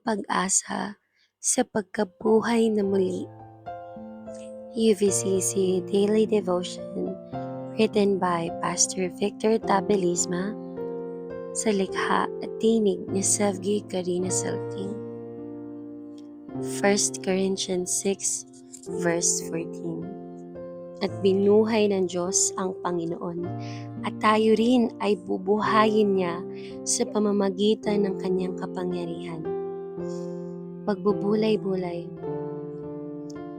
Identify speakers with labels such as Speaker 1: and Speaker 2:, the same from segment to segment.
Speaker 1: Pag-asa sa pagkabuhay na muli. UVCC Daily Devotion written by Pastor Victor Tabilisma sa likha at tinig ni Sevgi Karina Salting. 1 Corinthians 6 verse 14. At binuhay ng Diyos ang Panginoon at tayo rin ay bubuhayin niya sa pamamagitan ng kanyang kapangyarihan. Pagbubulay-bulay.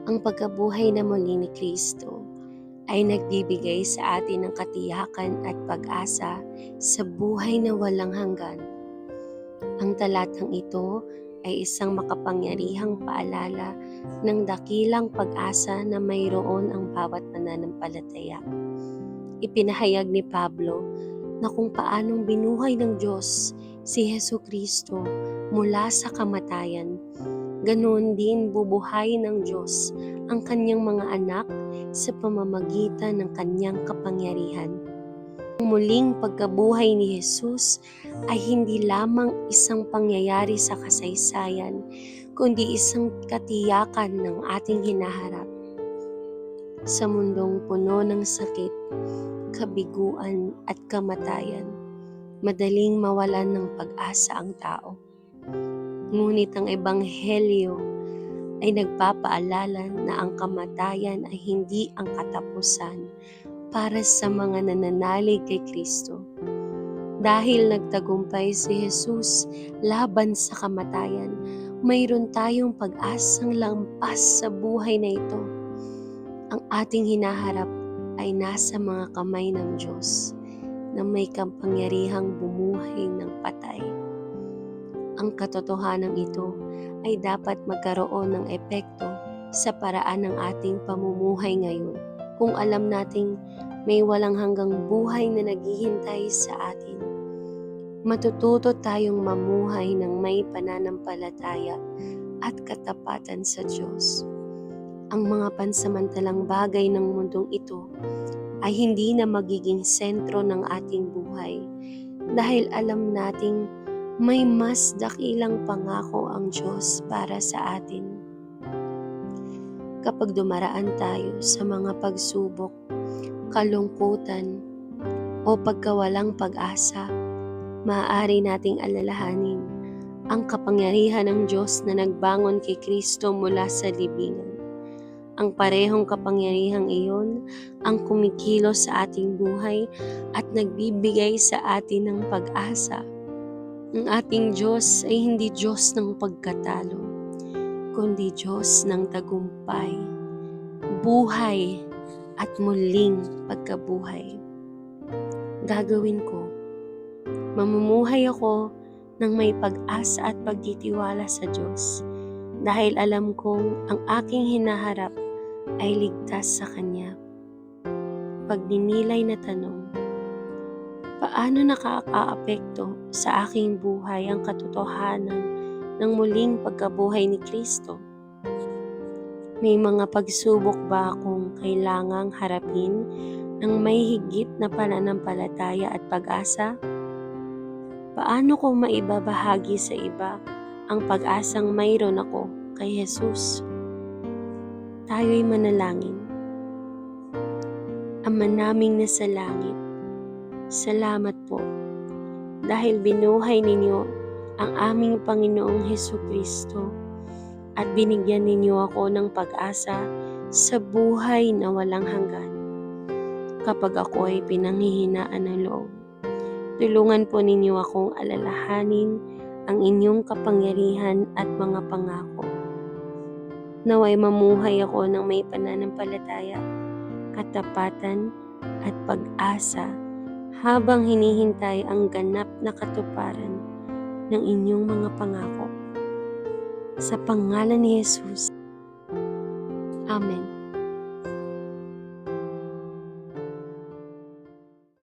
Speaker 1: Ang pagkabuhay na muli ni Kristo ay nagbibigay sa atin ng katiyakan at pag-asa sa buhay na walang hanggan. Ang talatang ito ay isang makapangyarihang paalala ng dakilang pag-asa na mayroon ang bawat mananampalataya. Ipinahayag ni Pablo na kung paanong binuhay ng Diyos si Jesucristo mula sa kamatayan, ganoon din bubuhayin ng Diyos ang kanyang mga anak sa pamamagitan ng kanyang kapangyarihan. Ang muling pagkabuhay ni Jesus ay hindi lamang isang pangyayari sa kasaysayan, kundi isang katiyakan ng ating hinaharap. Sa mundong puno ng sakit, kabiguan at kamatayan, madaling mawalan ng pag-asa ang tao. Ngunit ang Ebanghelyo ay nagpapaalala na ang kamatayan ay hindi ang katapusan para sa mga nananalig kay Kristo. Dahil nagtagumpay si Jesus laban sa kamatayan, mayroon tayong pag-asang lampas sa buhay na ito. Ang ating hinaharap ay nasa mga kamay ng Diyos na may kapangyarihang bumuhay ng patay. Ang katotohanan ito ay dapat magkaroon ng epekto sa paraan ng ating pamumuhay ngayon. Kung alam nating may walang hanggang buhay na naghihintay sa atin, matututo tayong mamuhay ng may pananampalataya at katapatan sa Diyos. Ang mga pansamantalang bagay ng mundong ito ay hindi na magiging sentro ng ating buhay dahil alam nating may mas dakilang pangako ang Diyos para sa atin. Kapag dumaraan tayo sa mga pagsubok, kalungkutan, o pagkawalang pag-asa, maaari nating alalahanin ang kapangyarihan ng Diyos na nagbangon kay Kristo mula sa libingan. Ang parehong kapangyarihang iyon ang kumikilos sa ating buhay at nagbibigay sa atin ng pag-asa. Ang ating Diyos ay hindi Diyos ng pagkatalo, kundi Diyos ng tagumpay, buhay at muling pagkabuhay. Gagawin ko, mamumuhay ako ng may pag-asa at pagtitiwala sa Diyos dahil alam kong ang aking hinaharap ay ligtas sa Kanya. Pagninilay na tanong, paano nakakaapekto sa aking buhay ang katotohanan ng muling pagkabuhay ni Kristo? May mga pagsubok ba akong kailangang harapin ng may higit na pananampalataya at pag-asa? Paano ko maibabahagi sa iba ang pag-asang mayroon ako kay Jesus? Tayo'y manalangin. Ama naming nasa langit, salamat po dahil binuhay ninyo ang aming Panginoong Hesukristo at binigyan ninyo ako ng pag-asa sa buhay na walang hanggan. Kapag ako ay pinanghihinaan ng loob, tulungan po ninyo akong alalahanin ang inyong kapangyarihan at mga pangako. Naway mamuhay ako ng may pananampalataya, katapatan at pag-asa habang hinihintay ang ganap na katuparan ng inyong mga pangako. Sa pangalan ni Jesus,